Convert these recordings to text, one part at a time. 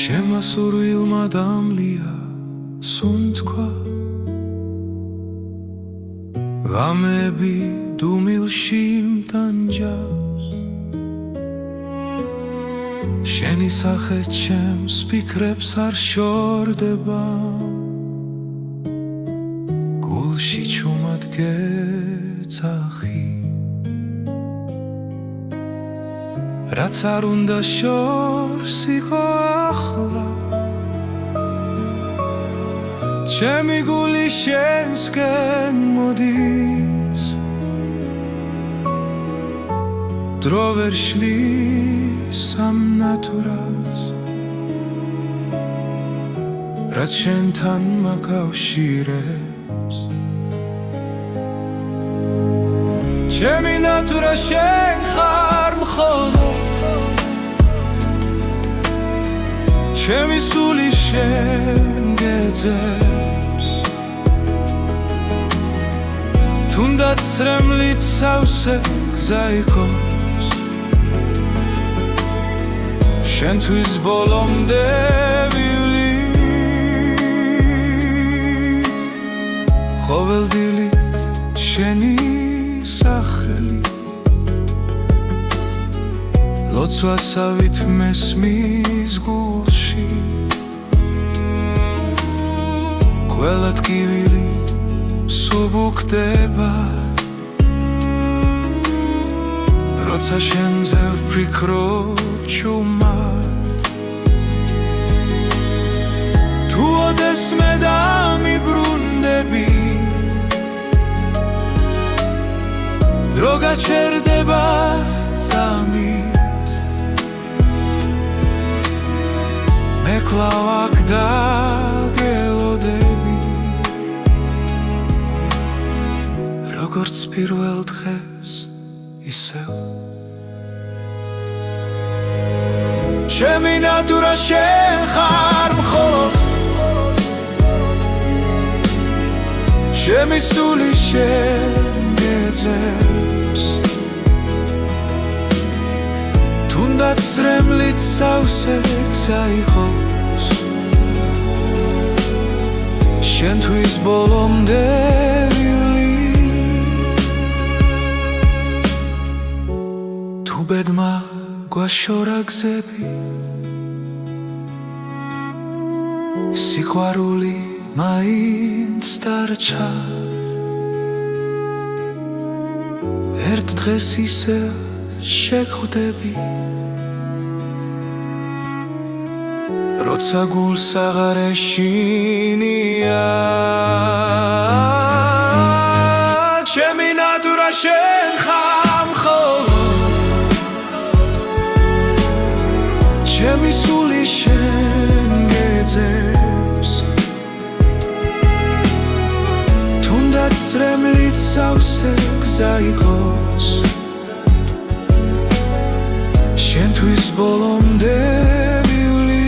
Shema suril madam lia suntkva Gamebi dumilshim tanjas Sheni sakhe chems pikrebs ar shordeba Gulshi chumat getsaxi Rats ar unda shors iqo axla Chemi guli shensken modis Dro ver shlis am naturas Rats shentan makavshirebs Chemi natura shen xar mxolo Chemi suli shen gedzebs Tundats remlit savse gza iqos Shenთვის bolomde vivli Qoveldilit sheni სახელი ლოცვასავით მესმის გულში ყველა ტკივილი სუბუქდება როცა შენზე ვფიქრობ ჩუმად თუ ოდესმე დამიბრუნდები Dro gačerdeba zamit Meklawak da gelodები Როგორც პირველ დღეს ისევ Ჩემი ნატურა შენ ხარ მხოლოდ Ჩემი სული შენ გეძებს თუნდაც რემლით სავსე გზა იყოს შენთვის ბოლომდე ვილი თუ ბედმა გვაშორა გზები სიყვარული მაინც დარჩა ერთ დღეს ისე შეგხვდები როცა გულს აღარ ეშინია ჩემი ნატურა შენ ხარ მხოლოდ ჩემი სული შენ გეძებს თუნდაც რემლით სავსე გზა იყოს შენთვის ბოლომდე ვივლი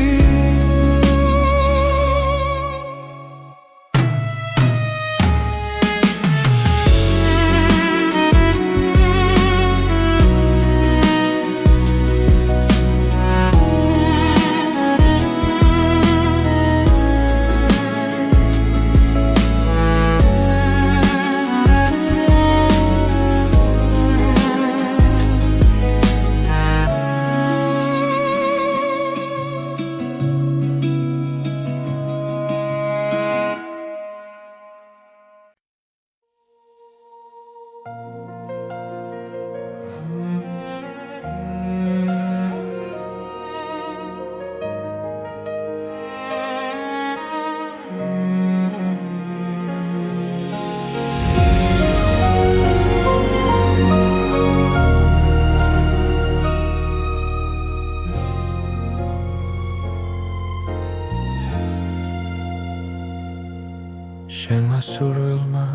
შენმა სურვილმა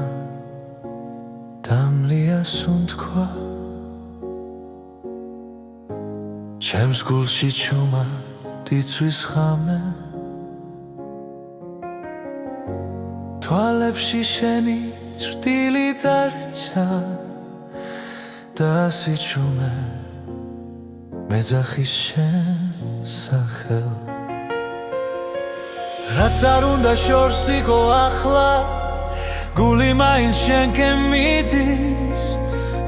დამლია სუნთქვა ჩემს გულში ჩუმად იწვის ხამე თვალებში შენი ჭრტილი დარჩა და სიჩუმე მეძახის შენ სახელ რაც არ უნდა შორს იყო ახლა გული მაინც შენკენ მიდის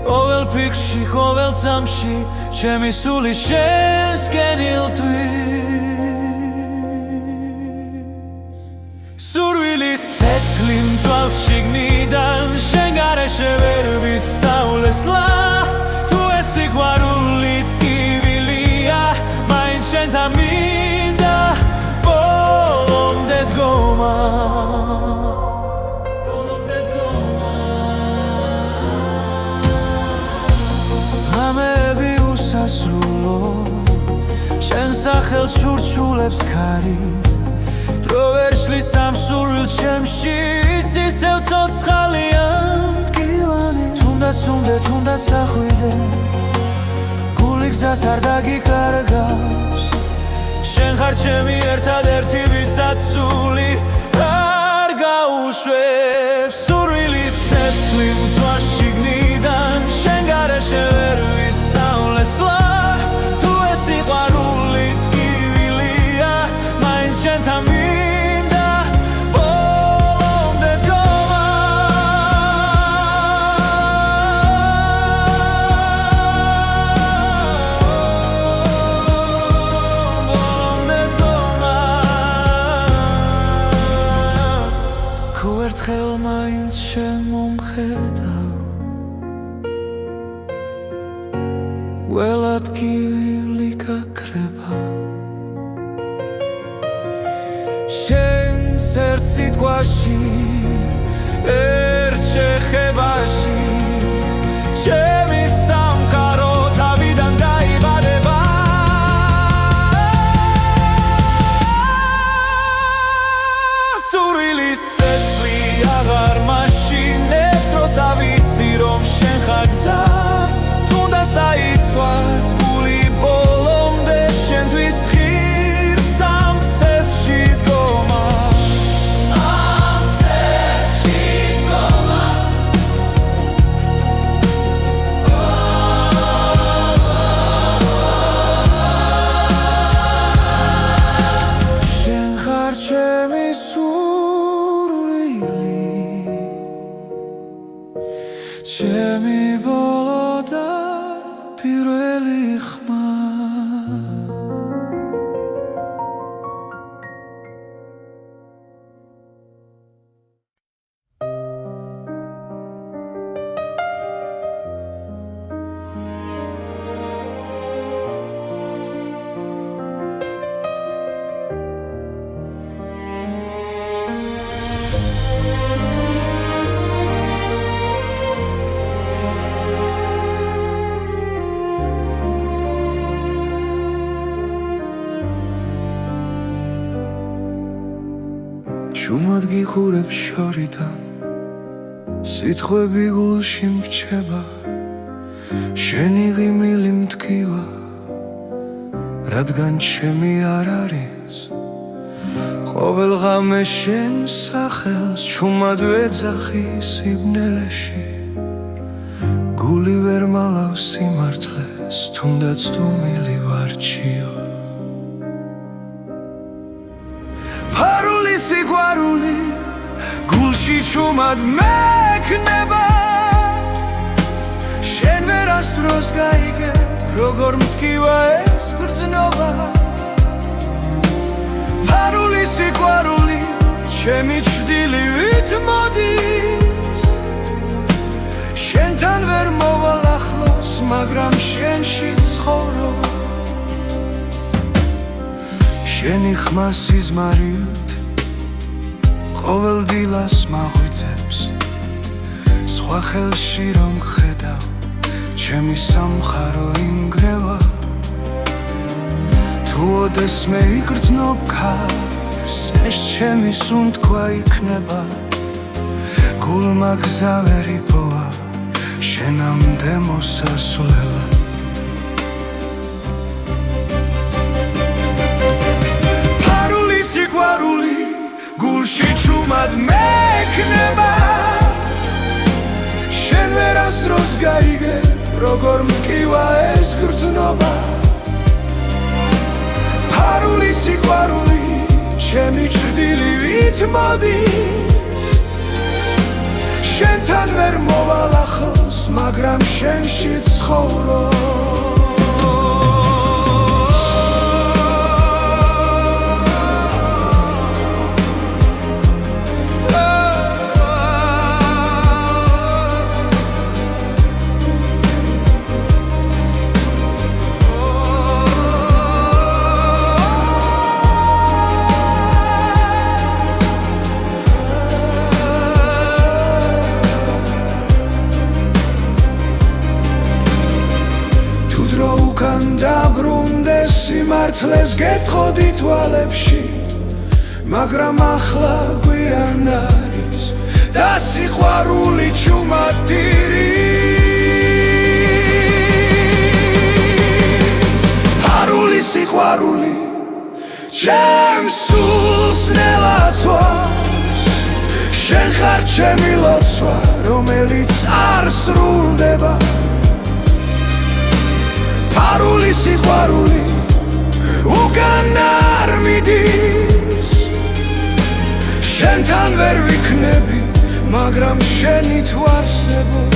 ყოველ ფიქრში, ყოველ წამში ჩემი სული შენსკენ ილტვის სურვილის ცეცხლი მწვავს შიგნიდან შენ გარეშე ვერ ვისწავლესლა თუ ეს სიყვარული ტკივილია მაინც შენთან მინდა ბოლომდე დგომა ღამეები უსასრულო შენ სახელს შურჩულებს ქარი დრო ვერ შლის ამ სურვილ ჩემში ის ისევ ცოცხალია მტკივანი თუნდაც ახვიდე გული გზას არ დაგიკარგავს შენ ხარ ჩემი ერთადერთი ვისაც სული არ გაუშვებს სურვილის ცეცხლი მწვას შიგნიდან შენ გარეშე ვერ ვისწავლესლა თუ ეს სიყვარული ტკივილია მაინც შენთან მინდა ბოლომდე დგომა ბოლომდე დგომა თუ ერთხელ მაინც შემომხედავ ველად გივილი გაქრება შენს ერთ სიტყვაში ერთ შეხებაში ჩემი სამყარო თავიდან დაიბადება სურვილის ცეცხლი აღარ მაშინებს როცა ვიცი რომ შენ ხარ გზა თუნდაც დაიცვას გული ბოლომდე შენთვის ღირს ამ ცეცხლში დგომა ამ ცეცხლში დგომა შენ ხარ ჩემი სურვილი ჩემი ბოლო და პირველი ხმა ჩუმად გიხურებს შორიდან სიტყვები გულში მრჩება შენი ღიმილი მტკივა რადგან ჩემი არ არის ყოველ ღამე შენ სახელს ჩუმად ვეძახი სიბნელეში გული ვერ მალავს სიმართლეს თუნდაც დუმილი ვარჩიო სიყვარული გულში ჩუმად მექნება შენ ვერასდროს გაიგე როგორ მტკივა ეს გრძნობა ფარული სიყვარული ჩემი ჩრდილივით მოდის შენთან ვერ მოვალ ახლოს მაგრამ შენში ცხოვრობ შენი ხმა სიზმარიოდ ყოველ დილას მაღვიძებს სხვა ხელში რომ ხედავ ჩემი სამყარო ინგრევა თუ ოდესმე იგრძნობ ქარს ეს ჩემი სუნთქვა იქნება გულმა გზა ვერ იპოვა შენამდე მოსასვლელად ფარული სიყვარული გულში ჩუმად მექნება შენ ვერასდროს გაიგე როგორ მტკივა ეს გრძნობა ფარული სიყვარული ჩემი ჩრდილივით მოდის შენთან ვერ მოვალ ახლოს მაგრამ შენში ცხოვრო სიმართლეს გეტყოდი თვალებში მაგრამ ახლა გვიან არის და სიყვარული ჩუმატირის ფარული სიყვარული ჩემს სულს ნელაცვას შენ ხარ ჩემი ლოცვა რომელიც არ სრულდება ფარული სიყვარული უკან არ მიდის შენთან ვერ ვიქნები მაგრამ შენი თუ არსებო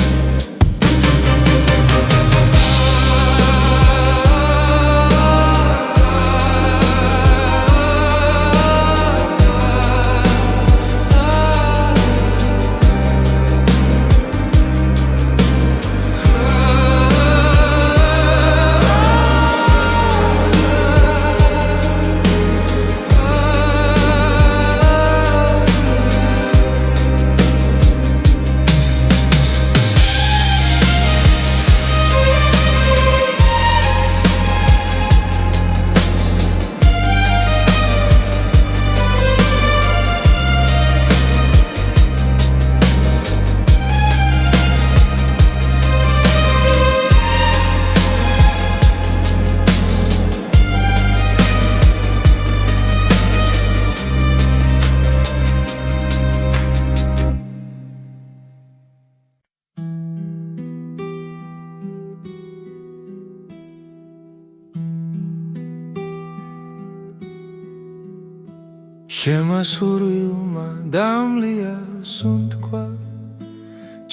შემასურვილმა დამლია სუნთქვა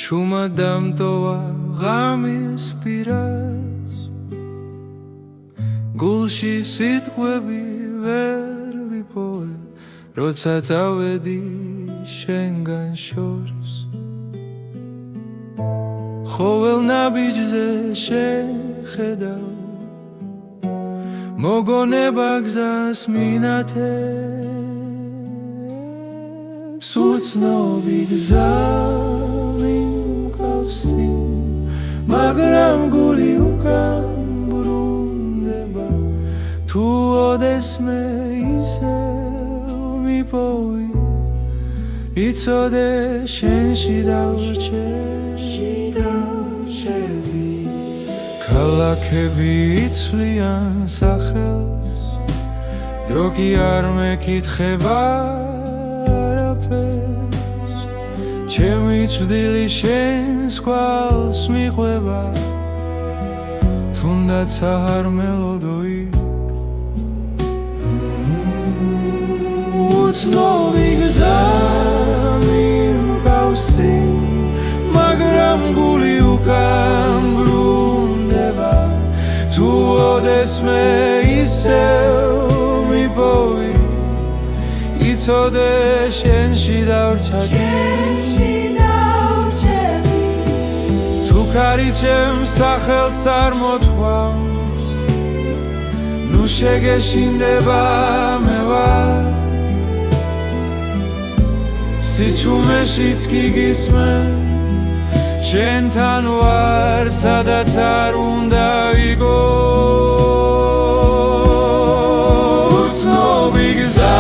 ჩუმა დამტოვა ღამის პირას გულში სიტყვები ვერ ვიპოვე როცა წავედი შენგან შორს ხოველ ნაბიჯზე შეხედავ მოგონება გზას მინათებს უცნობი გზა მიმკავსი მაგრამ გული უკან ბრუნდება თუ ოდესმე ისევ მიპოვი იცოდე შენში დავრჩები ქალაქები იცვლიან სახელს დრო კი არ მეკითხება არაფერს ჩემი წვდილი შენს კვალს მიყვება თუნდაც არ მელოდო იქ უცნობი გზა მიმკავსი მაგრამ გული უკან ბრუნდება თუ ოდესმე ისევ მიპოვი იცოდე შენში დავრჩები თუ ქარი ჩემს სახელს არ მოთქვამს ნუ შეგეშინდება მე ვარ სიჩუმეშიც კი გისმე შენთან ვარ სადაც არ უნდა ვიგო უცნობი გზა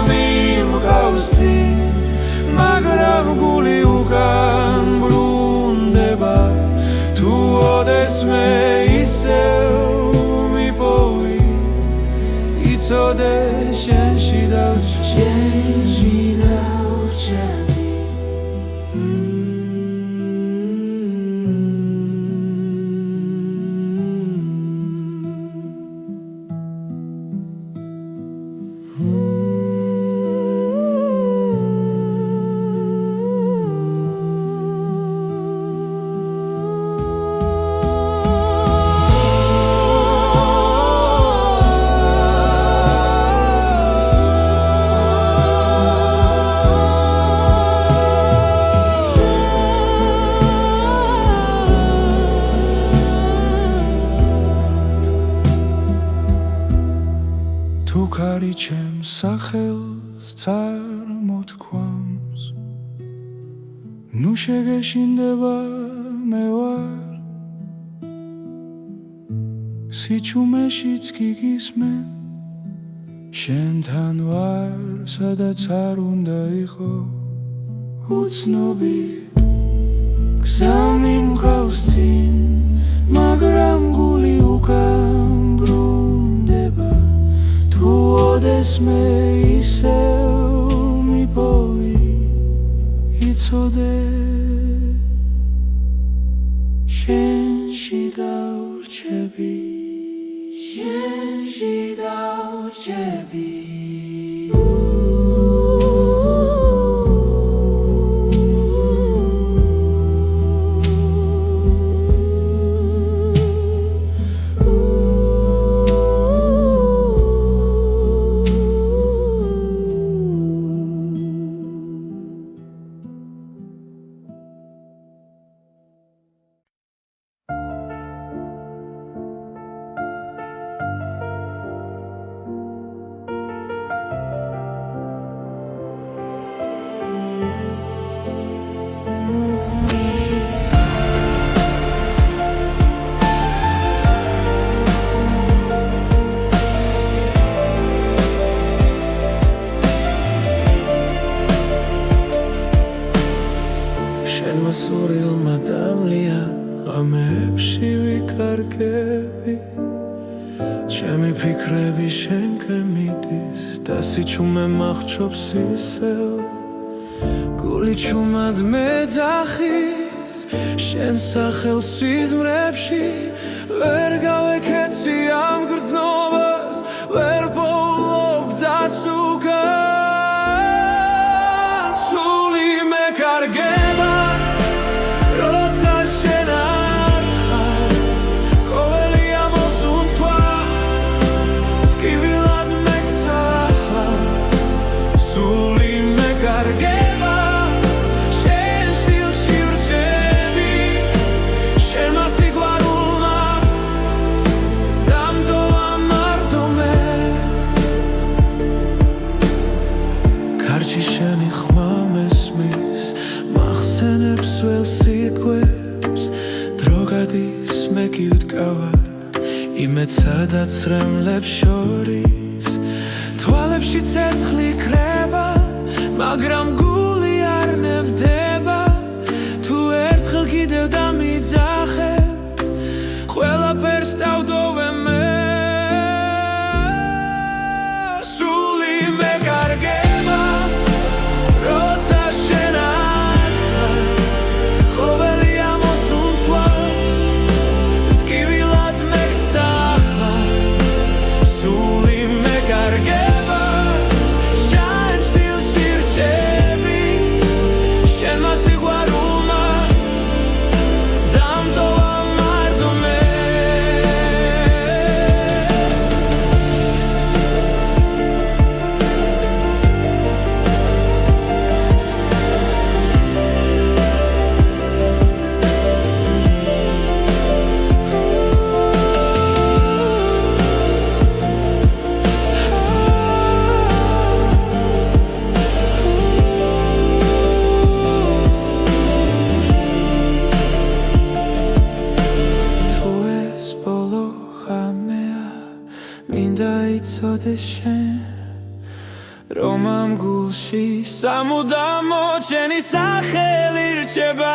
მიმკავსი მაგრამ გული უკან ბრუნდება თუ ოდესმე ისევ მიპოვი იცოდე შენში დავრჩები სახელს წარმოთქვამს ნუ შეგეშინდება მე ვარ სიჩუმეშიც გიგისმენ შენთან ვარ სადაც არ უნდა იყო უცნობი გზა მიმყავს წინ მაგრამ გული უკან ბრუნდება თუ ოდესმე ისევ მიპოვი იცოდე შენში დავრჩები შენში დავრჩები სურილმა დამლია ღამეებში ვიკარგები ჩემი ფიქრები შენკენ მიდის და სიჩუმე მახრობს ისევ გული ჩუმად მეძახის შენ სახელს სიზმრებში ვერ გავეკეცი ამ გრძნობას ვერ პოულობ გზას უკან სული მეკარგება შენი ხმა მესმის მახსენებს ველს სიტყვებს დრო გადის მე კი ვდგავარ იმედს სადაც რემლებს შორის თვალებში ცეცხლი ქრება მაგრამ გული არ ნებდება თუ ერთხელ კიდევ დამიძახებ ყველაფერს დავდოვე მე სული მეკარგება იცოდე შენ რომ ამ გულში სამუდამო ჩემი სახელი რჩება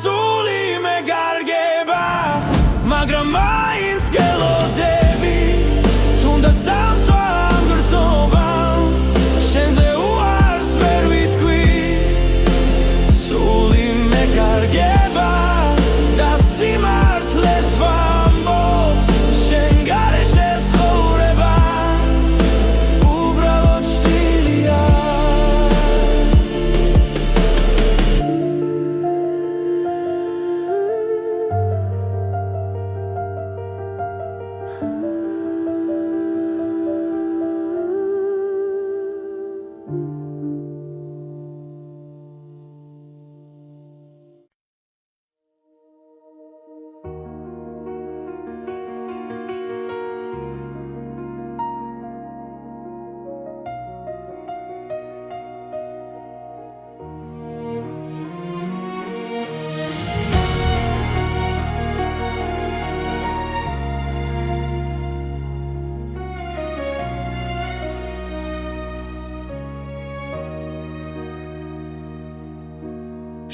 სული მეკარგება მაგრამ მაინც გელოდები თუნდაც დამცვა ამ გრძნობამ შენზე უარს ვერ ვიტყვი სული მეკარგება და სიმართლეს ვამბობ შენ გარეშე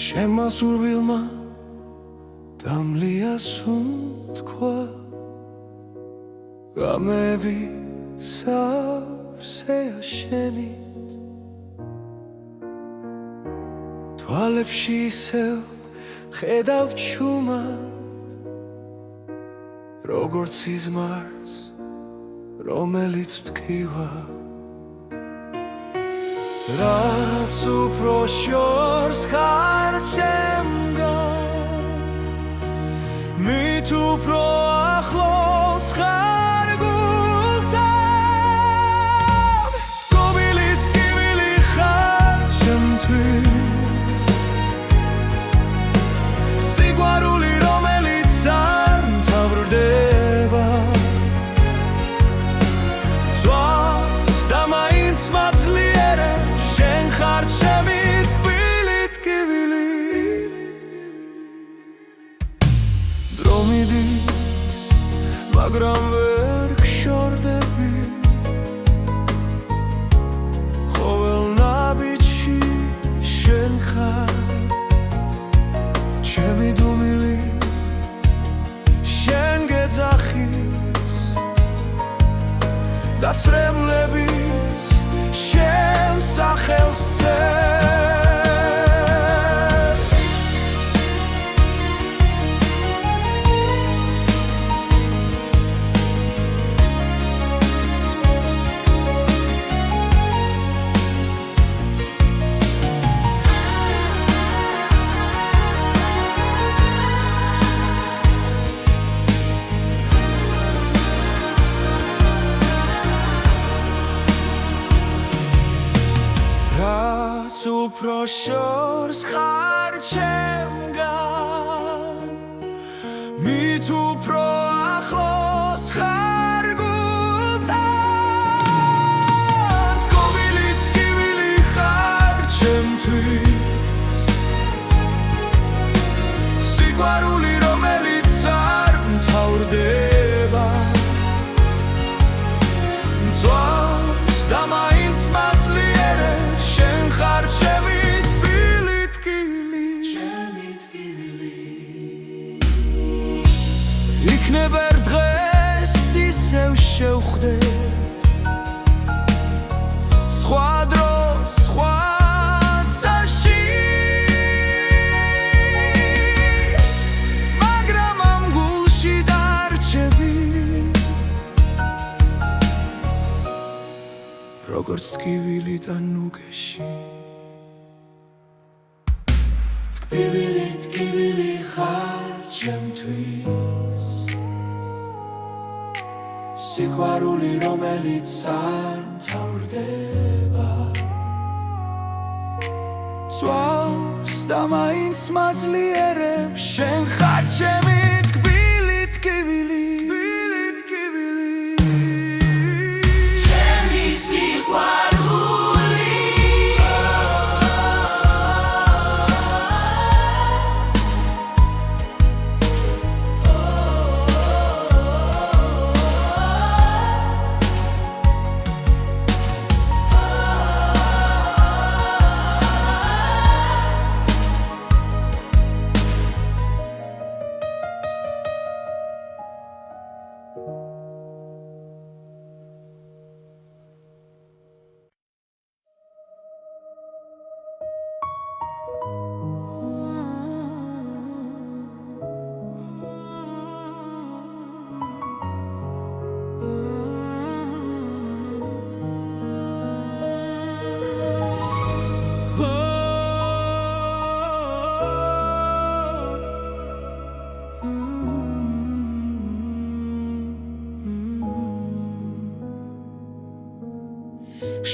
შემასურვილმა დამლია სუნთქვა გამები სავსეა შენით თვალებში ისევ ხედავ ჩუმად როგორც სიზმარს რომელიც მტკივა რაც უფრო შორს ხარ ჩემგან მით უფრო ახლოს ხარ გულთან გობილით ტკივილი ხარ ჩემთვის სიყვარული რომელიც არ მთავრდება ძვავს და მაინც მაძლიერებს შენ ხარ ჩემი ტკბილი ტკივილი დრო მიდის მაგრამ ვერ გშორდები ყოველ ნაბიჯში შენ ხარ ჩემი დუმილი შენ გეძახის და ცრემლებიც შენ სახელს რაც უფრო შორს ხარ ჩემგან მით უფრო ახლოს ხარ გულთან გობილი ტკივილი ხარ ჩემთვის სიყვარული რომელიც არ მთავრდება ძვავს და მაინც მაძლიერებს შენ ხარ ჩემი ტკბილი ტკივილი იქნება ერთ დღეს ისევ შევხვდეთ სხვა დროს სხვა წაში მაგრამ ამ გულში დარჩები როგორც ტკივილი და ნუგეში ტკბილი ხარ ჩემთვის სიყვარული რომელიც არ მთავრდება ძვავს და მაინც მაძლიერებს შენ ხარ ჩემი ტკბილი ტკივილი ჩემი სიყვარული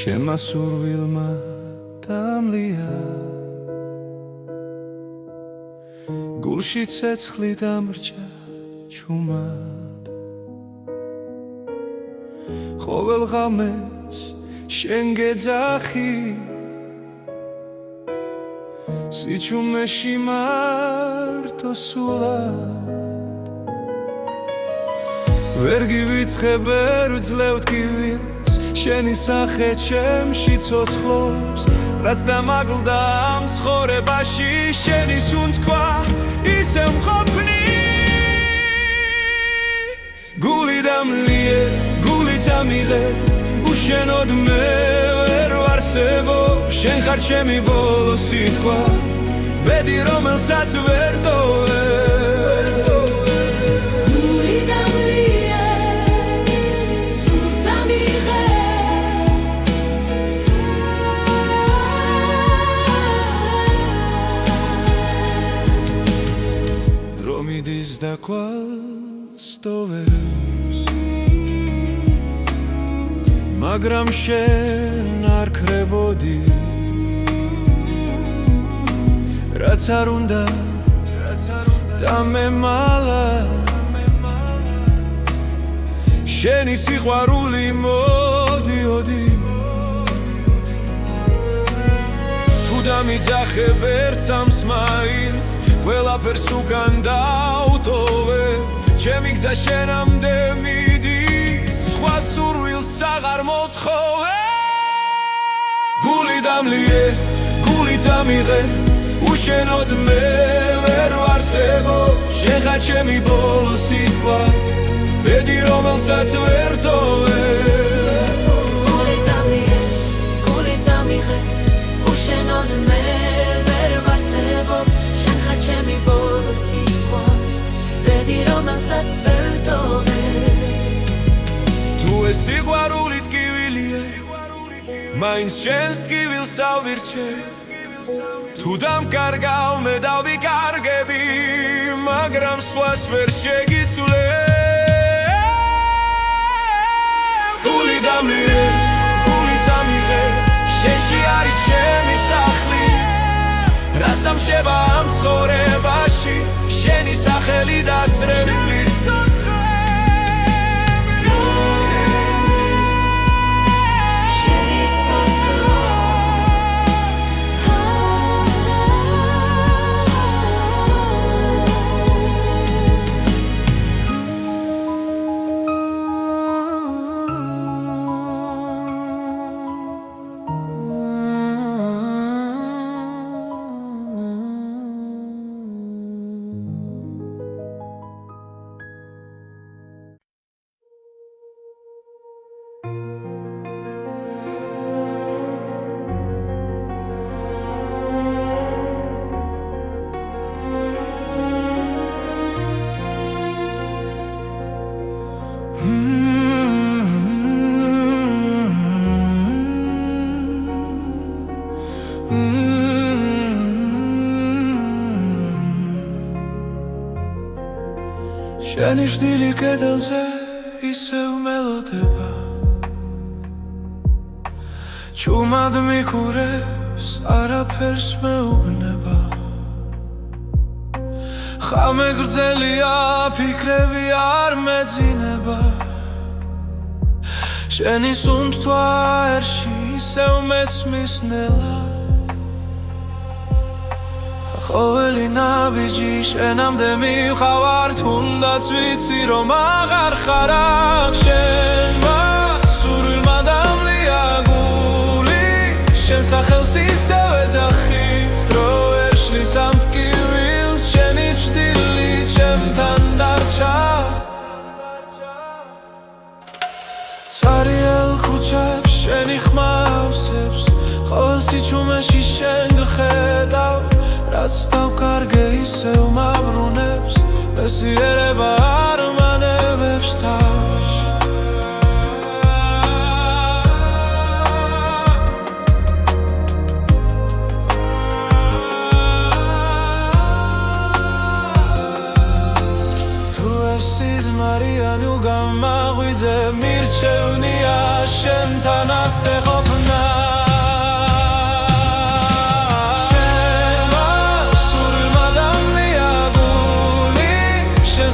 შემასურვილმა დამლია გულში ცეცხლი დამრჩა ჩუმად ყოველ ღამეს შენ გეძახი სიჩუმეში მარტო სულად ვერ გივიწყებ ვერ ვძლევ ტკივილს შენი სახე ჩემში ცოცხლობს რაც დამაგლდა ამ ცხოვრებაში შენი სუნთქვა ისევ მყოფნის გული დამლიე გული წამიღე უშენოდ მე ვერ ვარსებობ შენ ხარ ჩემი ბოლო სიტყვა ბედი რომელსაც ვერ ტოვებ გული დამლიე სულ წამიღე დრო მიდის და კვალს ტოვებს მაგრამ შენ არ ქრებოდი რაც არ უნდა და მე მალა შენი სიყვარული მოდიოდი თუ დამიძახებ ერთ სამს მაინც ყველაფერს უკან დავტოვე ჩემი გზა შენამდე მიდის სხვა სურვილს აღარ მოთხოვე გული დამლიე გული წამიღე უშენოდ მე ვერ ვარსებობ შენ ხარ ჩემი ბოლო სიტყვა ბედი რომელსაც ვერ ტოვებ გული დამლიე გული წამიღე უშენოდ მე ვერ ვარსებობ შენ ხარ ჩემი ბოლო სიტყვა ბედი რომელსაც ვერ ტოვებ თუ ეს სიყვარული ტკივილია მაინც შენს ტკივილს ავირჩევ თუ დამკარგავ მე დავიკარგები მაგრამ სხვას ვერ შეგიცვლებ გული დამლიე გული წამიღე შენში არის ჩემი სახლი რაც დამშება ამ ცხოვრებაში შენი სახელი დასრებული შენი შდილი კედელზე ისევ მელოდება ჩუმად მიკურებს არაფერს მეუბნება ხამე გრძელია ფიქრები არ მეძინება შენი სუნთქვა ერში ისევ მესმის ნელა ყოველი ნაბიჯი შენამდე მივხავარ თუნდაც ვიცი რომ აღარ ხარ აქ შენმა სურვილმა დამლია გული შენ სახელს ისევ ეძახის დრო ვერ შლის ამ ტკივილს შენი ჩრდილი ჩემთან დარჩა ცარიელ ქუჩებს შენი ხმა ავსებს ყოველ სიჩუმეში შენ გხედავ რაც დავკარგე ისევ მაბრუნებს მესიერება არ მანებებს თავს თუ ეს სიზმარიანი უგამაღვიძე მირჩევნია შენთან ასე ყოფნა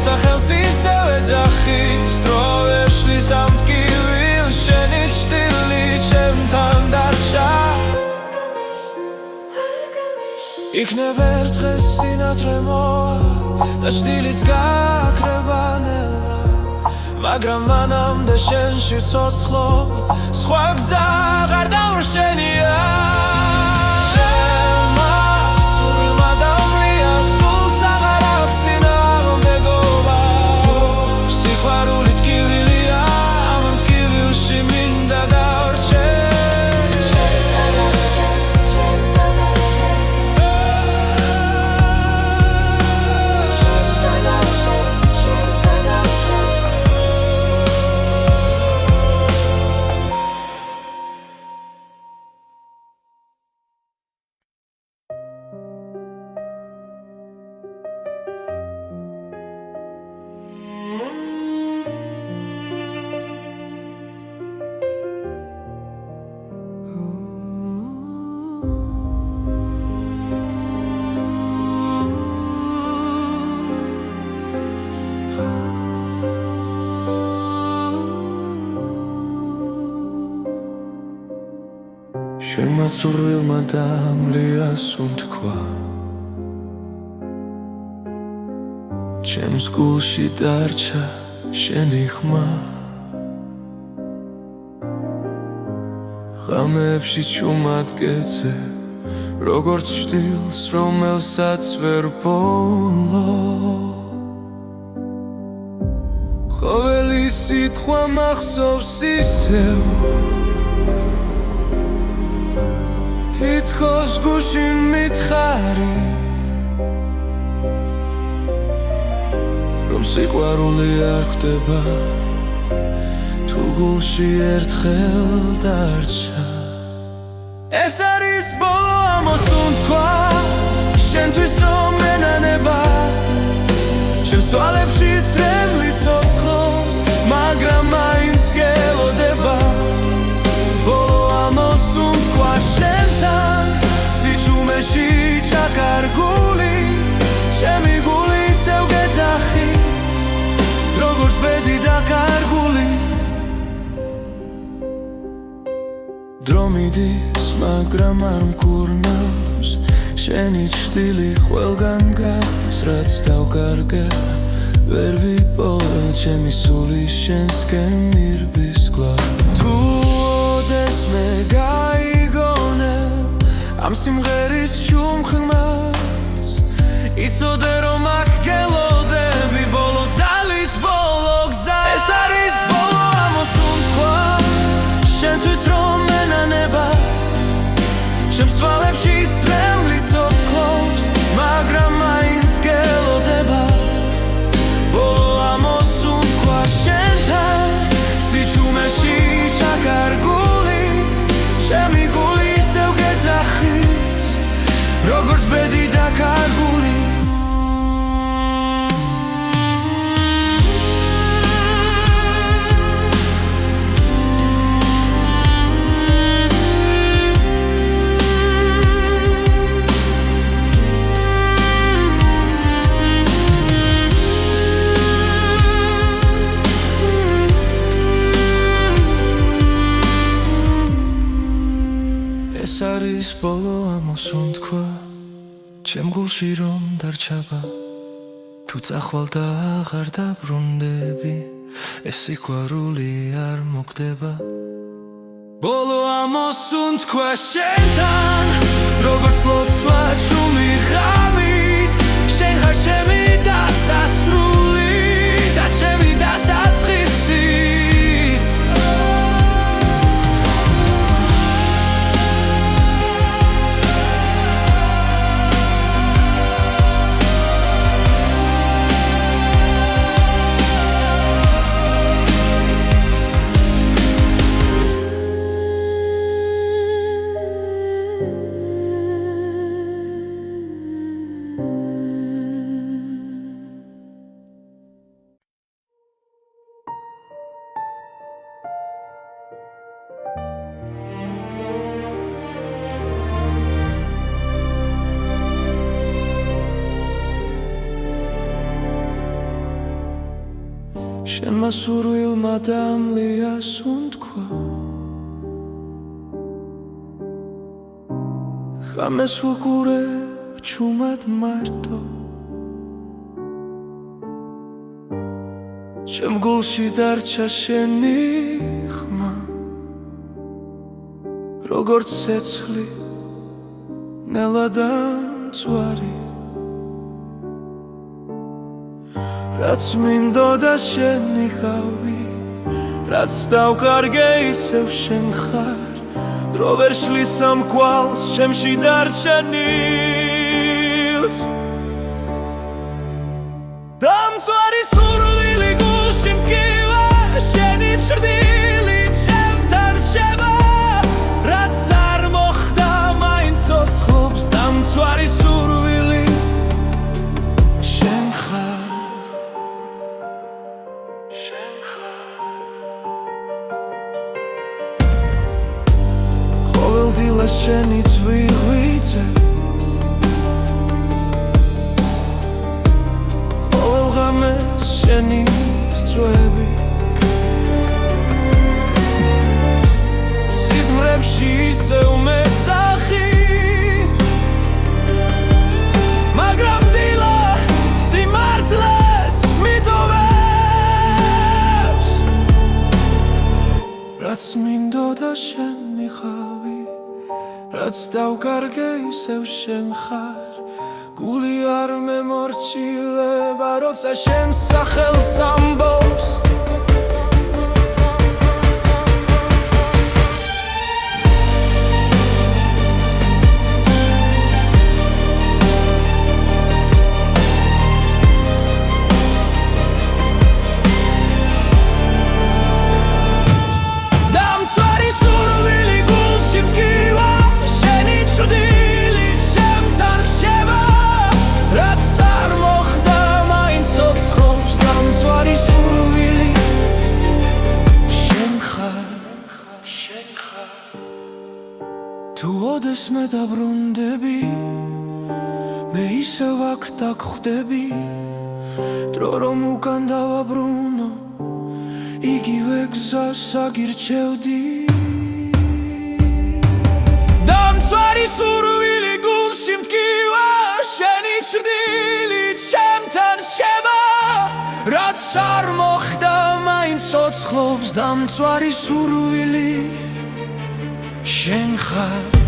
სახელს ისევ ეძახის დრო ვერ შლის ამ ტკივილს შენი ჩრდილი ჩემთან დარჩა იქნებ ერთ დღეს სინათლე მოვა და ჩრდილიც გაქრება ნელა მაგრამ მანამდე შენში ცოცხლო სხვა გზა აღარ დავრჩენია შენმა სურვილმა დამლიას უთქვა ჩემს გულში დარჩა შენი ხმა ღამეებში ჩუმად გეძე როგორც ჩtildeს რომელსაც ვერ ბოლო ყოველი სიტყვა მახსოვს ისევ თითქოს გულში მითხარი რომ სიყვარული არ ხდება თუ გულში ერთხელ დარჩა ეს არის ბოლო ამოსუნთქვა შენთვის რომ მენანება ჩემს თვალებში წრემლი ცოცხლობს მაგრამ მაინც გელოდება ბოლო ამოსუნთქვა შენთან სიჩუმეში ჩაკარგული ჩემი გული ისევ გეძახის როგორც ბედი დაკარგული დრო მიდის მაგრამ არ მკურნავს შენი ჩრდილი ყველგან გადის რაც დავკარგე ვერ ვიპოვე ჩემი სული შენსკენ მირბის გლავ თუ ოდეს მე გაიგონე ამ სიმღერის ჩუმხმას იცოდე რომ აქ გელოდები ბოლო ძალით ბოლო გზა ეს არის ბოლო ამოსუნთქვა შენთვის რომ მენანება ჩემს თვალებში წრემლი ცოცხლობს მაგრამ მაინც გელოდება ბოლო ამოსუნთქვა შენთან სიჩუმეში ჩაკარგული ჩემი გული ისევ გეძახის როგორც ბედი დაკარგული ეს არის ბოლო ამოსუნთქვა ჩემ გულში რომ დარჩება თუ წახვალ და აღარ დაბრუნდები ეს სიყვარული არ მოხდება ბოლო ამოსუნთქვა შენთან როგორც ლოცვა ჩუმი ღამით შენ ხარ ჩემი დასასრული და ჩემი დასაწყისიც შენმა სურვილმა დამლიას უთქვა ღამეს ვუყურებ ჩუმად მარტო ჩემ გულში დარჩა შენი ხმა როგორც ცეცხლი ნელადამწვარი რაც მინდოდა შენი ხავი რაც დავკარგე ისევ შენ ხარ დრო ვერ შლის ამ კვალს ჩემში დარჩენილს დამწვარი სურვილი გულში მტკივა შენი ჭრდილი ჩემთან რჩება რაც არ მოხდა მაინც ცოცხლობს დამწვარი სურვილი შენ ხარ ყოველდღილა შენი ძვირღვიძე ყოველ ღამეს შენი წვევი სიზმრებში ისევ მეძახი მაგრამ დილა სიმართლეს მიტოვებს რაც მინდოდა შენი ხავი რაც დავკარგე ისევ შენ ხარ გული არ მემორჩილება როცა შენ სახელს ამბობს თუ ოდეს მე დაბრუნდები მე ისევ აქ დაგხვდები დრო რომ უკან დავაბრუნო იგივე გზას აგირჩევდი დამწვარი სურვილი გულში მტკივა შენი ჭრდილი ჩემთან რჩება რაც არ მოხდა მაინც ცოცხლობს დამწვარი სურვილი შენ ხარ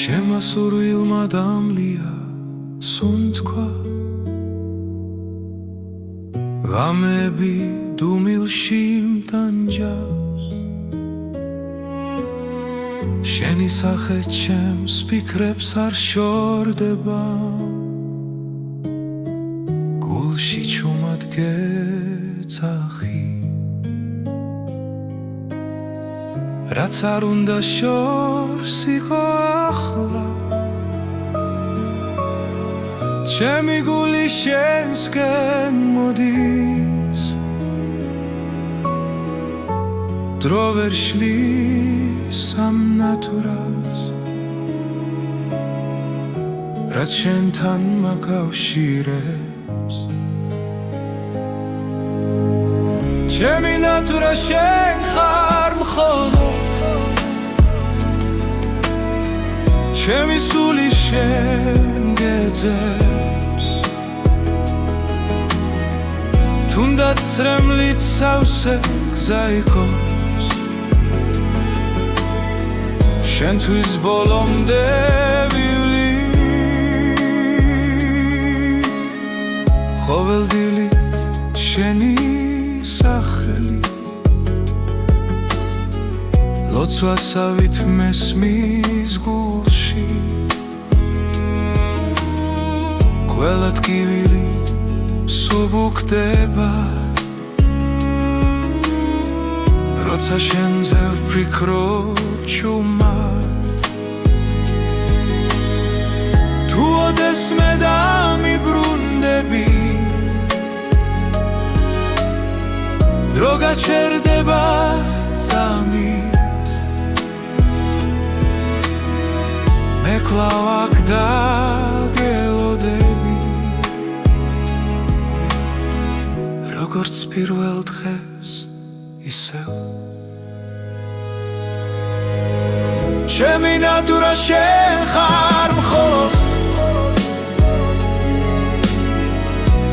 შემასურვილმა დამლია სუნთქვა ღამები დუმილში მტანჯავს შენი სახე ჩემს ფიქრებს არ შორდება გულში ჩუმად გეძახი რაც არ უნდა შორს იყო ახლა ჩემი გული შენსკენ მოდის დრო ვერ შლის ამ ნატურას რაც შენთან მაკავშირებს ჩემი ნატურა შენ ხარ მხოლოდ ჩემი სული შენ გეძებს თუნდაც რემლით სავსე გზა იყოს შენთვის ბოლომდე ვივლი ყოველდილით შენი სახელი ლოცვასავით მესმის გულში ყველა ტკივილი სუბუქდება როცა შენზე ვფიქრობ ჩუმად თუ ოდესმე დამიბრუნდები დრო გაჩერდება წამით მე კვლავ აქ დაგელოდები როგორც პირველ დღეს ისევ ჩემი ნატურა შენ ხარ მხოლოდ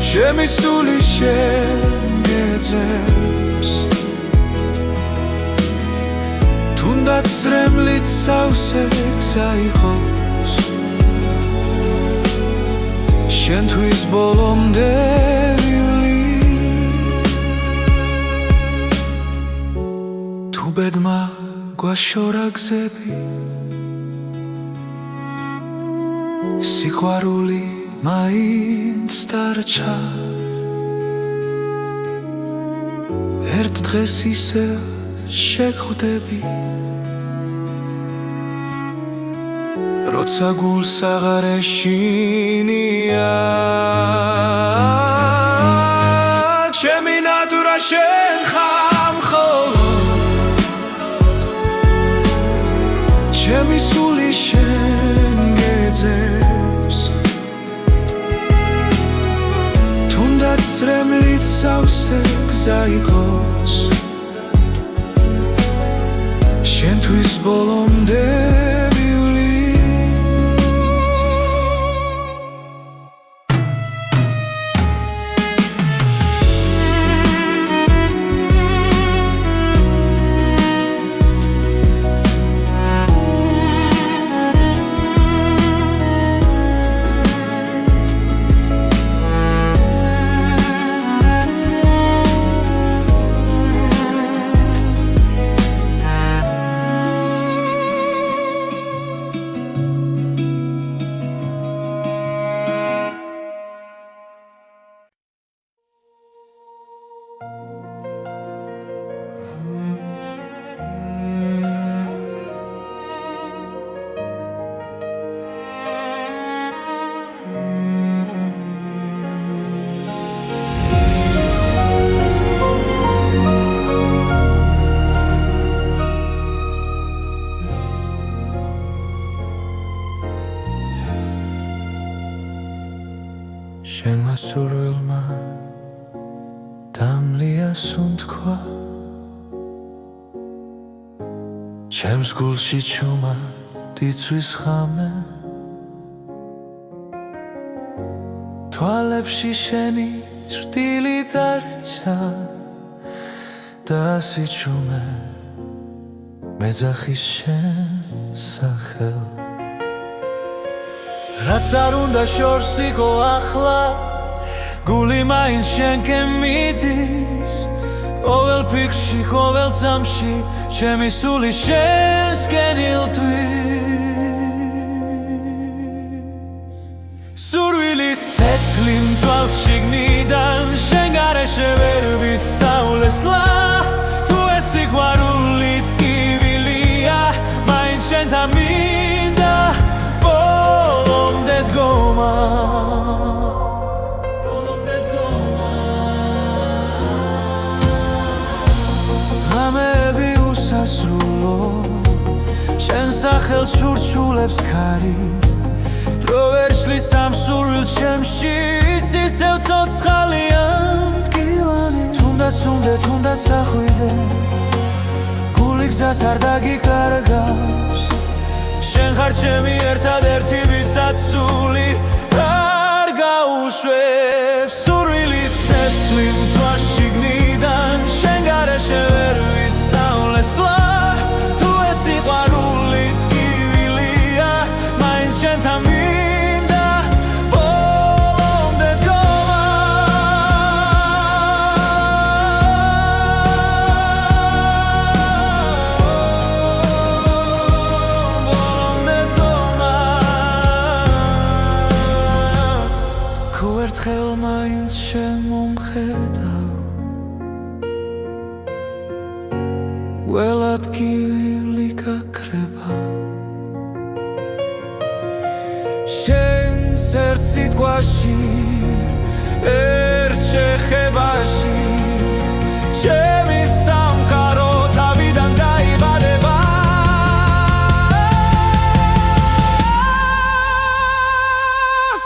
ჩემი სული შენ გეძებს თუნდაც რემლით სავსე გზა იყოს შენთვის ბოლომდე ბედმა გვაშორა გზები სიყვარული მაინც დარჩა ერთ დღეს ისე შეგხვდები როცა გულს აღარ ეშინია ჩემი ნატურა შენ ხარ მხოლოდ ჩემი სული შენ გეძებს თუნდაც რემლით სავსე გზა იყოს შენთვის ბოლომდე ვივლი შენმა სურვილმა დამლია სუნთქვა ჩემს გულში ჩუმა დიცვის ხამე თვალებში შენი ჭრტილი დარჩა და სიჩუმე მეძახის შენ სახელ რაც არ უნდა შორს იყო ახლა გული მაინც შენკენ მიდის ყოველ ფიქრში, ყოველ წამში ჩემი სული შენსკენ ილტვის სურვილის ცეცხლი მწვავს შიგნიდან შენ გარეშე ვერ ვისწავლესლა თუ ეს სიყვარული ტკივილია მაინც შენთან მინდა ბოლომდე დგომა ღამეები უსასრულო შენ სახელს შურჩულებს ქარი დრო ვერ შლის ამ სურვილ ჩემში ისევ ცოცხალია მტკივანი თუნდაც ახვიდე გული გზას არ დაგიკარგავს შენ ხარ ჩემი ერთადერთი ვისაც სული არ გაუშვებს სურვილის ცეცხლი მწვავს სიტყვაში ერთ შეხებაში ჩემი სამყარო თავიდან დაიბადება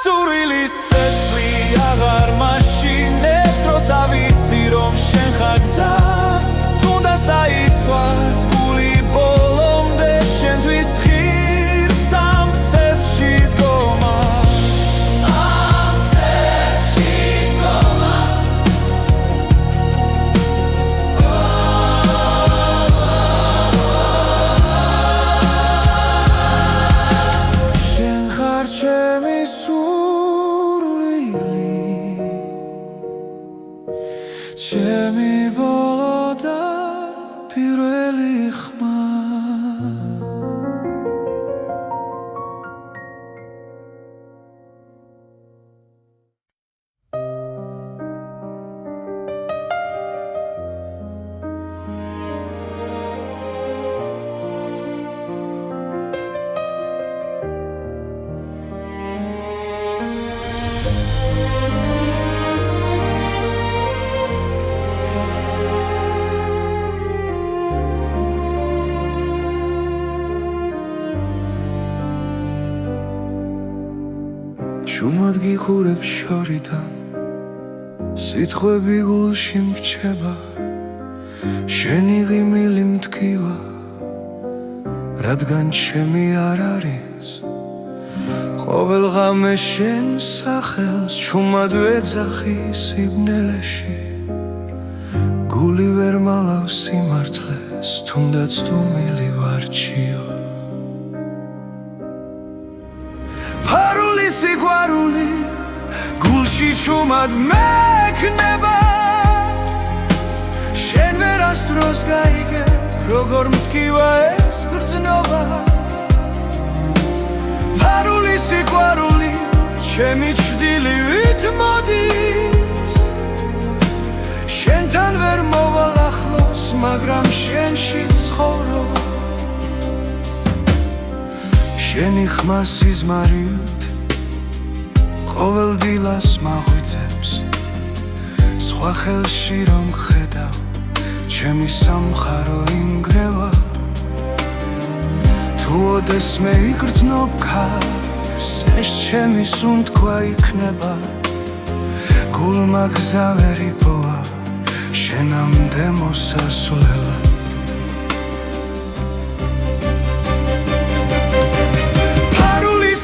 სურვილის სესლი აღარ მაშინებს როცა ვიცი რომ შენ ხარ გზა თუნდაც დაიცვას გული ბოლომდე შენთვის ღირს ამ წესში დგომა შენ ხარ ჩემი სურვილი ჩემი ბოლო და პირველი ხმა ჩუმად გიხურებ შორიდან სიტყვები გულში მრჩება შენი ღიმილი მტკივა რადგან ჩემი არ არის ყოველ ღამე შენ სახელს ჩუმად ვეძახი სიბნელეში გული ვერ მალავს სიმართლეს თუნდაც დუმილი ვარჩიო ფარული სიყვარული გულში ჩუმად მექნება შენ ვერასდროს გაიგე როგორ მტკივა ეს გრძნობა ფარული სიყვარული ჩემი ჩრდილივით მოდის შენთან ვერ მოვალ ახლოს მაგრამ შენში ცხოვრობ შენი ხმა სიზმარიოდ ყოველ დილას მაღვიძებს სხვა ხელში რომ ხედავ ჩემი სამყარო ინგრევა თუ ოდესმე იგრძნობ ქარს ეს ჩემი სუნთქვა იქნება გულმა გზა ვერ იპოვა შენამდე მოსასვლელად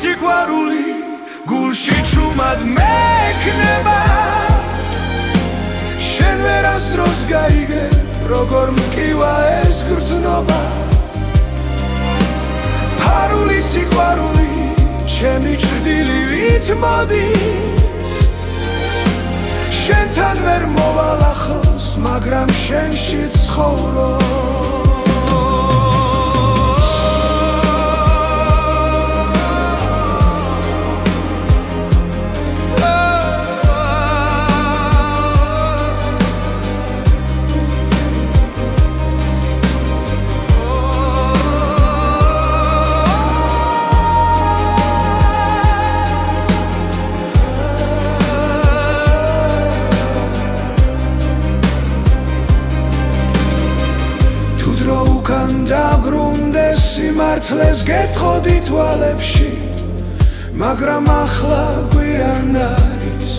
სიყვარული გულში ჩუმად მექნება შენ ვერასდროს გაიგე როგორ მტკივა ეს გრძნობა ფარული სიყვარული ჩემი ჩრდილივით მოდის შენთან ვერ მოვალ ახლოს მაგრამ შენში ცხოვრობ სიმართლეს გეტყოდი თვალებში მაგრამ ახლა გვიან არის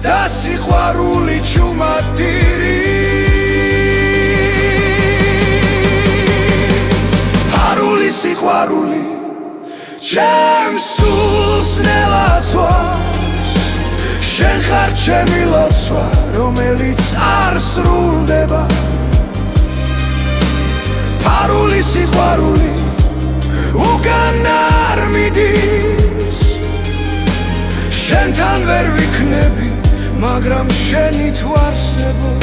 და სიყვარული ჩუმად დირის ფარული სიყვარული ჩემს სულს ნელაცვას შენ ხარ ჩემი ლოცვა რომელიც არ სრულდება ფარული სიყვარული უკან არ მიდის შენთან ვერ ვიქნები მაგრამ შენით ვარსებო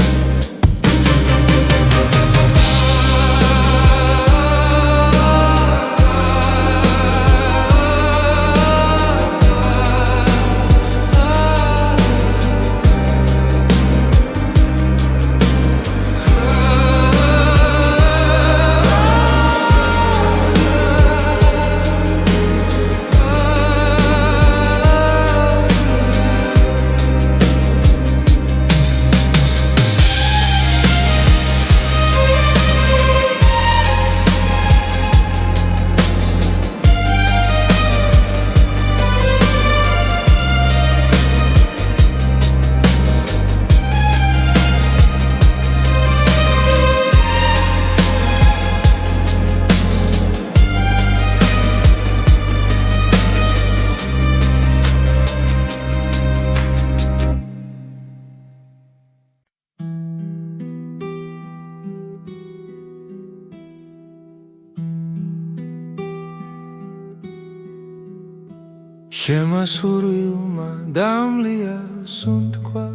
შემასურვილმა დამლია სუნთქვა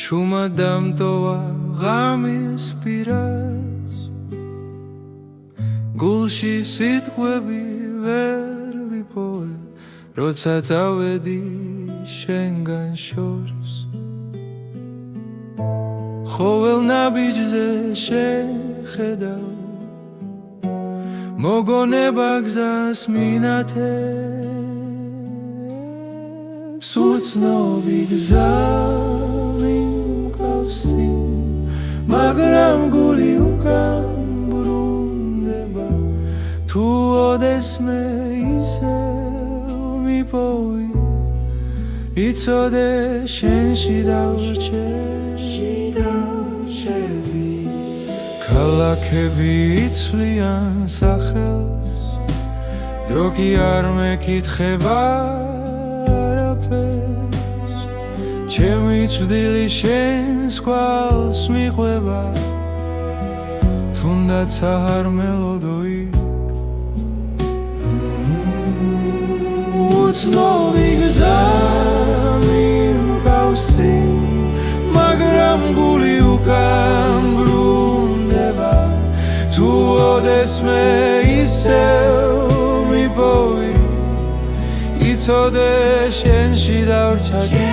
ჩუმა დამტოვა ღამის პირას გულში სიტყვები ვერ ვიპოვე როცა წავედი შენგან შორს ხოველ ნაბიჯზე შენ ხედავ მოგონება გზას მინათებს უცნობი გზა მიმკავსი მაგრამ გული უკან ბრუნდება თუ ოდესმე ისევ მიპოვი იცოდე შენში დავრჩები ქალაქები იცვლიან სახელს დრო კი არ მეკითხება არაფერს ჩემი წვდილი შენს კვალს მიყვება თუნდაც არ მელოდო იქ უცნობი გზა მიმკავსი მაგრამ გული უკან ბრუნდება თუ ოდესმე ისევ მიპოვი იცოდე შენში დავრჩები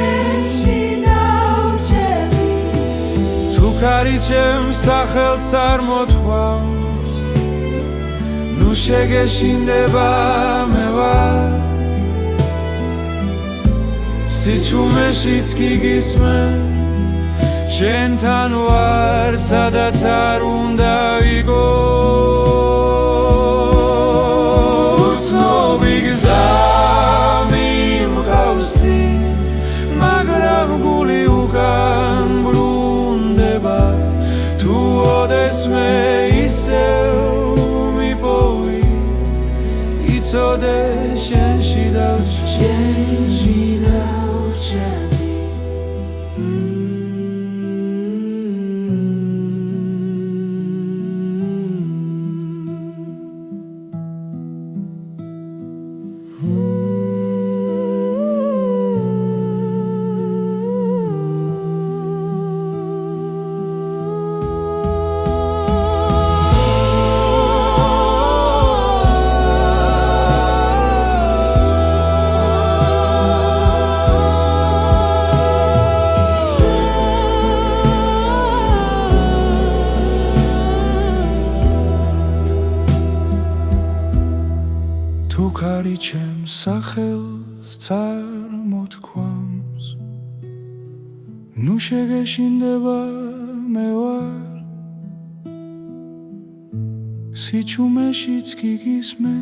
თუ ქარი ჩემს სახელს არ მოთქვამს ნუ შეგეშინდება მე ვარ სიჩუმეშიც კი გისმე შენთან ვარ სადაც არ უნდა იყო უცნობი გზა მიმკავსი მაგრამ გული უკან ბრუნდება თუ ოდესმე ისევ მიპოვი იცოდე შენში დავრჩები თუ ქარი ჩემს სახელს წარმოთქვამს ნუ შეგეშინდება მე ვარ სიჩუმეშიც კი გისმე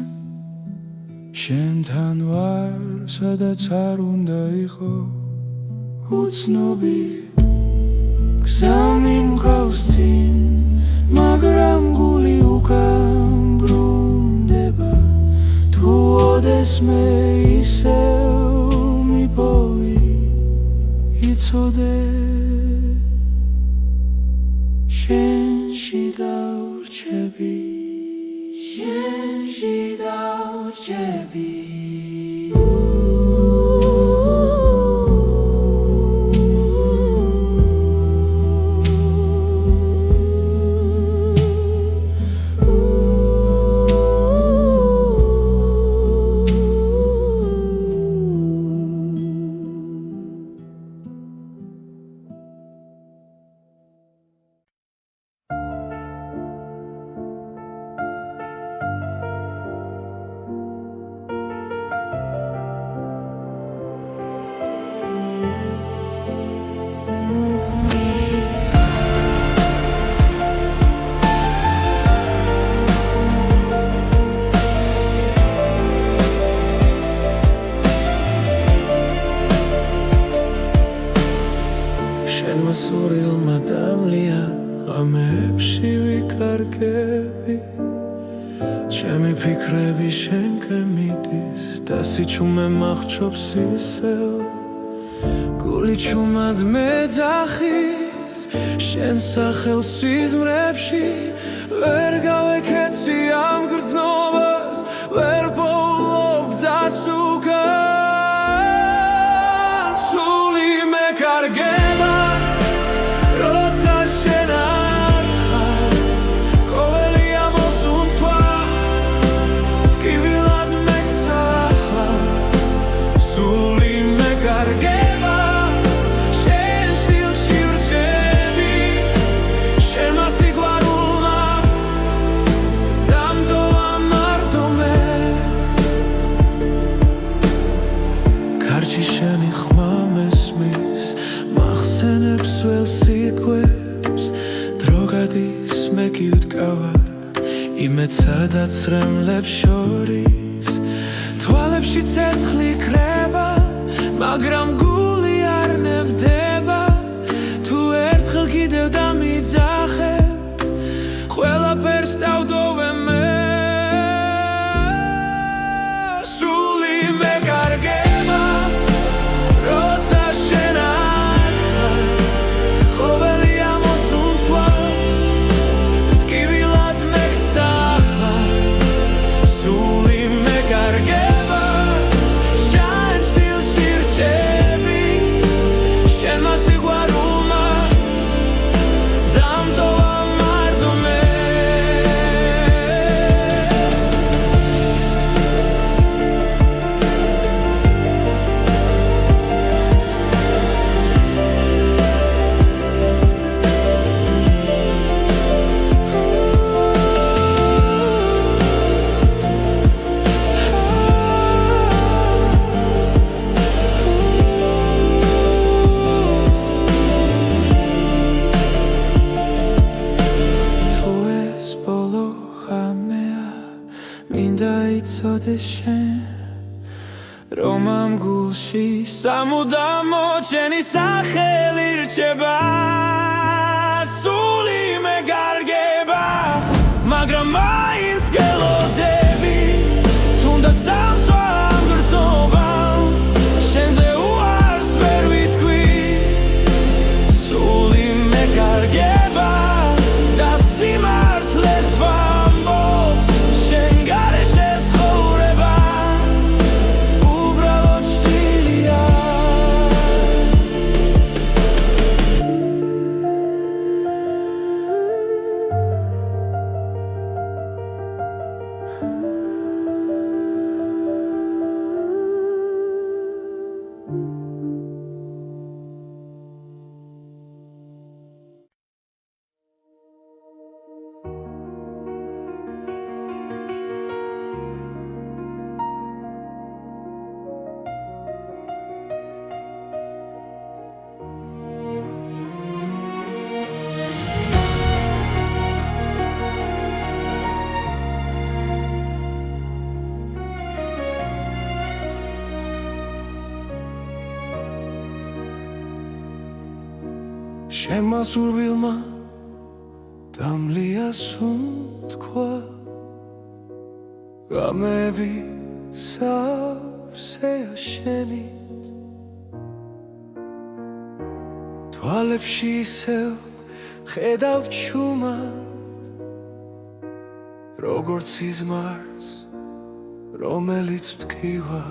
შენთან ვარ სადაც არ უნდა იყო უცნობი გზა მიმკავსი მაგრამ გული უკან ბრუნდება თუ ოდესმე ისევ მიპოვი იცოდე შენში დავრჩები შენში დავრჩები შემასურვილმა დამლია ღამეებში ვიკარგები ჩემი ფიქრები შენკენ მიდის და სიჩუმე მახრობს ისევ გული ჩუმად მეძახის შენ სახელს სიზმრებში ვერ გავეკეცი ამ გრძნობას ვერ პოულობ გზას უკან მოსრემლებს შორის თვალებში ცეცხლი ქრება მაგრამ გული არ ნებდება თუ ერთხელ კიდევ დამიძახებ ყველაფერს დავდოვე მე სული მეკარგება როცა შენ არ ხარ ყოველი ამოსუნთქვა ტკივილად მეკცახლა სული მეკარგება შენ სტილში რჩები შენმა სიყვარულმა დამტოვა მარდომე მინდა იცოდე შენ რომ ამ გულში სამუდამო შენი სახელი რჩება სული მეკარგება მაგრამ მაინც გელოდები თუნდაც დამცვა ამ გრძნობამ შენზე უარს ვერ ვიტყვი სული მეკარგება და სიმართლეს ვამბობ შენმა სურვილმა დამლია სუნთქვა გამები სავსეა შენით თვალებში ისევ ხედავ ჩუმად როგორც სიზმარს რომელიც მტკივა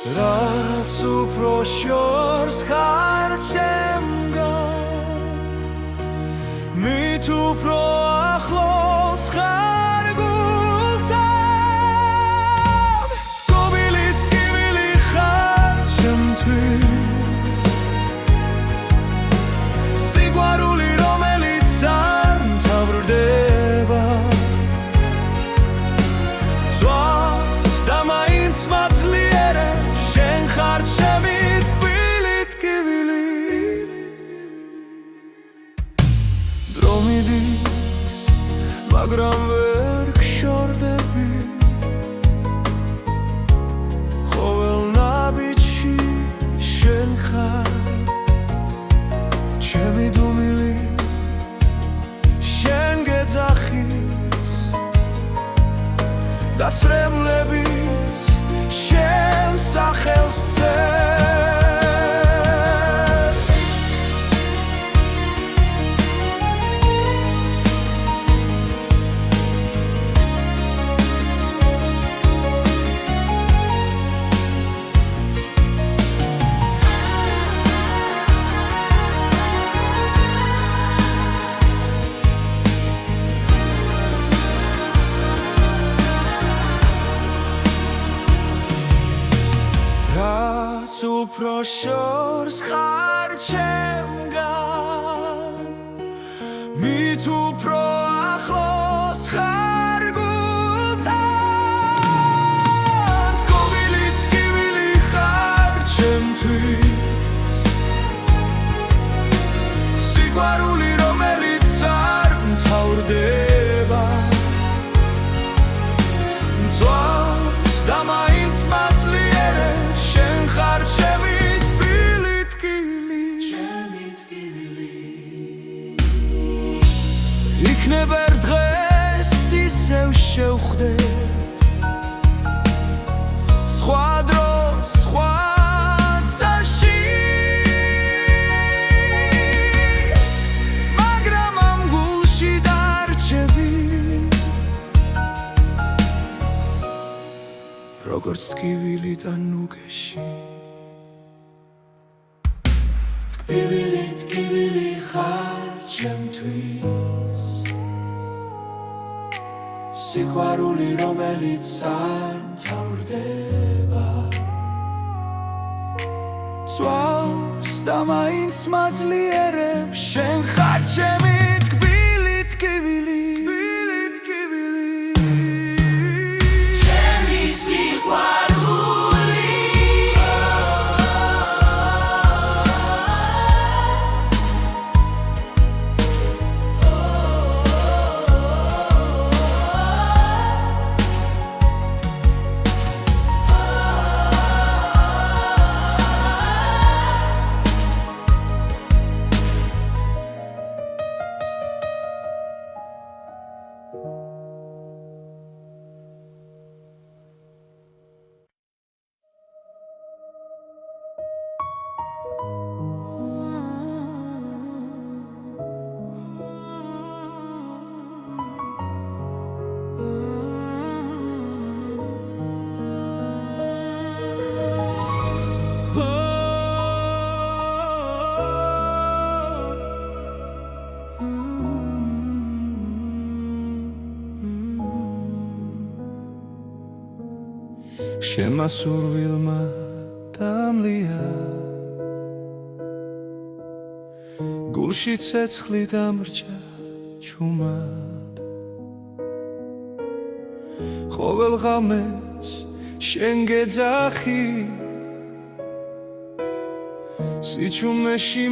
რაც უფრო შორს ხარ ჩემგან მით უფრო ახლოს ხარ გულთან ტკობილი ტკივილი ხარ ჩემთვის სიყვარული რომელიც არ მთავრდება ძვას და მაინც მაძლიერებს შენ ხარ ჩემი ტკბილი ტკივილი დრო მიდის მაგრამ ვერ გშორდები ყოველ ნაბიჯში შენ ხარ ჩემი დუმილი შენ გეძახის და ცრემლებიც შენ სახელს წერ უფრო შორს ხარ ჩემგან მით უფრო ახლოს ხარ გულთან ტკობილი ტკივილი ხარ ჩემთვის სიყვარული რომელიც არ მთავრდება შევხვდეთ სხვა დროს სხვა წაში მაგრამ ამ გულში დარჩები როგორც ტკივილი და ნუგეში ტკივილი ხარ ჩემთვის სიყვარული რომელიც არ მთავრდება წვავს და მაინც მაძლიერებს შენ ხარ ჩემი ტკბილი ჩემი სიყვარული შემასურვილმა დამლია გულში ცეცხლი დამრჩა ჩუმად ყოველ ღამეს შენ გეძახი სიჩუმეში